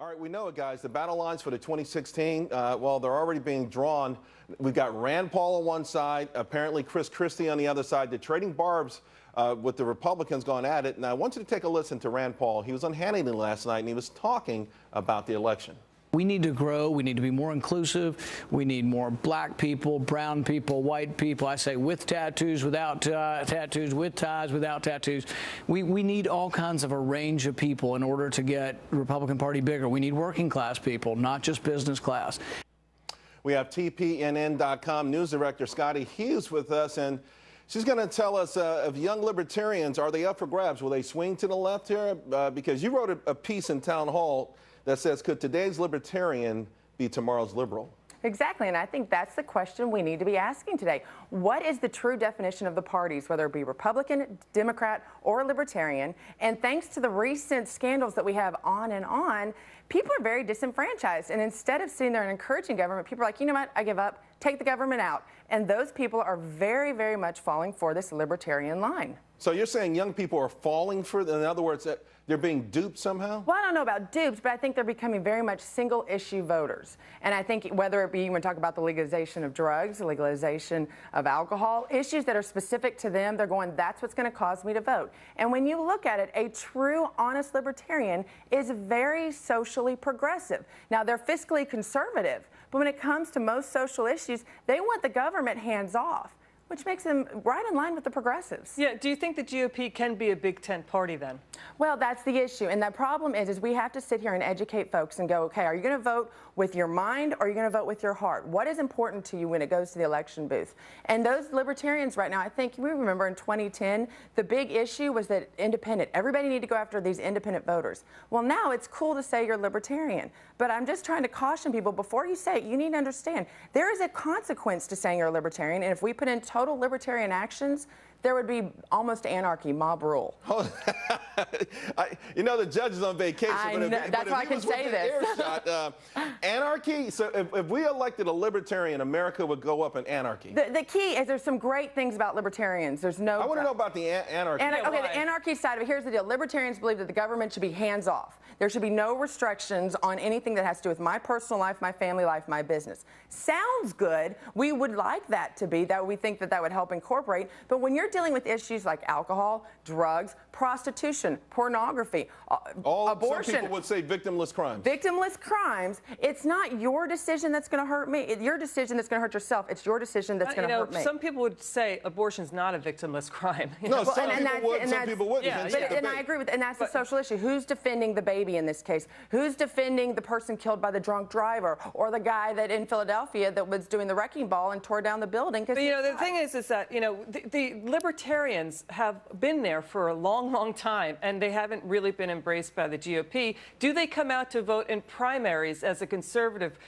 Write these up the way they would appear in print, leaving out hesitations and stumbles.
All right, we know it, guys. The battle lines for the 2016, well, they're already being drawn. We've got Rand Paul on one side, apparently Chris Christie on the other side. They're trading barbs with the Republicans going at it. And I want you to take a listen to Rand Paul. He was on Hannity last night, and he was talking about the election. We need to grow. We need to be more inclusive. We need more black people, brown people, white people. I say with tattoos, without tattoos, with ties, without tattoos. We need all kinds of a range of people in order to get the Republican Party bigger. We need working class people, not just business class. We have TPNN.com news director Scottie Hughes with us, and she's going to tell us if young libertarians, are they up for grabs? Will they swing to the left here? Because you wrote a piece in Town Hall that says, could today's libertarian be tomorrow's liberal? Exactly, and I think that's the question we need to be asking today. What is the true definition of the parties, whether it be Republican, Democrat, or Libertarian? And thanks to the recent scandals that we have on, people are very disenfranchised. And instead of sitting there and encouraging government, people are like, you know what, I give up, take the government out. And those people are very, very much falling for this libertarian line. So you're saying young people are falling for, in other words, that they're being duped somehow? Well, I don't know about dupes, but I think they're becoming very much single-issue voters. And I think whether it be when we talk about the legalization of drugs, the legalization of alcohol, issues that are specific to them, they're going, that's what's going to cause me to vote. And when you look at it, a true, honest libertarian is very socially progressive. Now, they're fiscally conservative, but when it comes to most social issues, they want the government hands off, which makes them right in line with the progressives. Yeah, do you think the GOP can be a big tent party then? Well, that's the issue. And the problem is we have to sit here and educate folks and go, okay, are you going to vote with your mind or are you going to vote with your heart? What is important to you when it goes to the election booth? And those libertarians right now, I think we remember in 2010, the big issue was that independent. Everybody needed to go after these independent voters. Well, now it's cool to say you're libertarian. But I'm just trying to caution people, before you say it, you need to understand there is a consequence to saying you're a libertarian. And if we put in total libertarian actions, there would be almost anarchy, mob rule. You know, the judge is on vacation. That's why I can say this. Anarchy? So if we elected a libertarian, America would go up in anarchy. The key is there's some great things about libertarians. There's no... I want to know about the anarchy. Okay, the anarchy side of it, here's the deal. Libertarians believe that the government should be hands-off. There should be no restrictions on anything that has to do with my personal life, my family life, my business. Sounds good. We would like that to be, that we think that that would help incorporate. But when you're dealing with issues like alcohol, drugs, prostitution, pornography, abortion. Some people would say victimless crimes. Victimless crimes. It's not your decision that's going to hurt me. It's your decision that's going to hurt yourself. It's your decision that's going to hurt me. Some people would say abortion's not a victimless crime. No, some people wouldn't. Yeah, and I agree with, and that's the social issue. Who's defending the baby in this case? Who's defending the person killed by the drunk driver, or the guy that in Philadelphia that was doing the wrecking ball and tore down the building? But, you know, the thing is that, you know, the libertarians have been there for a long, long time, and they haven't really been embraced by the GOP. Do they come out to vote in primaries as a conservative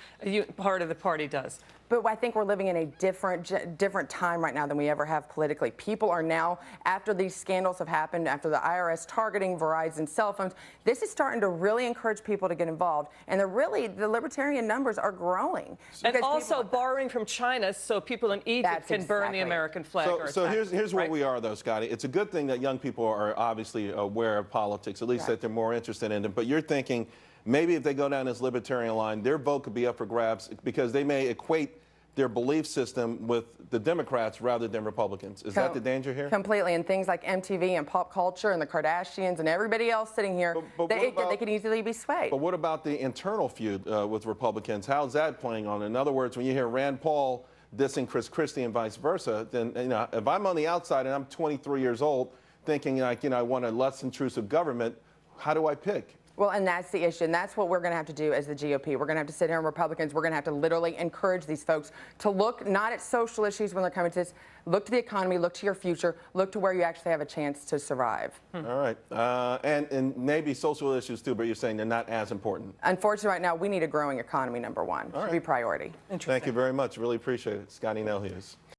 part of the party does? But I think we're living in a different time right now than we ever have politically. People are now, after these scandals have happened, after the IRS targeting Verizon cell phones, this is starting to really encourage people to get involved. And the libertarian numbers are growing. And also borrowing from China so people in Egypt can burn the American flag. So here's where we are, though, Scottie. It's a good thing that young people are obviously aware of politics, at least that they're more interested in it. But you're thinking, maybe if they go down this libertarian line, their vote could be up for grabs because they may equate their belief system with the Democrats rather than Republicans. Is that the danger here? Completely. And things like MTV and pop culture and the Kardashians and everybody else sitting here, they can easily be swayed. But what about the internal feud with Republicans? How's that playing on? In other words, when you hear Rand Paul dissing Chris Christie and vice versa, then, you know, if I'm on the outside and I'm 23 years old thinking, like, you know, I want a less intrusive government, how do I pick? Well, and that's the issue, and that's what we're going to have to do as the GOP. We're going to have to sit here, and Republicans, we're going to have to literally encourage these folks to look not at social issues when they're coming to this, look to the economy, look to your future, look to where you actually have a chance to survive. All right. And maybe social issues too, but you're saying they're not as important. Unfortunately, right now, we need a growing economy, number one. Should be priority. Thank you very much. Really appreciate it. Scottie Hughes.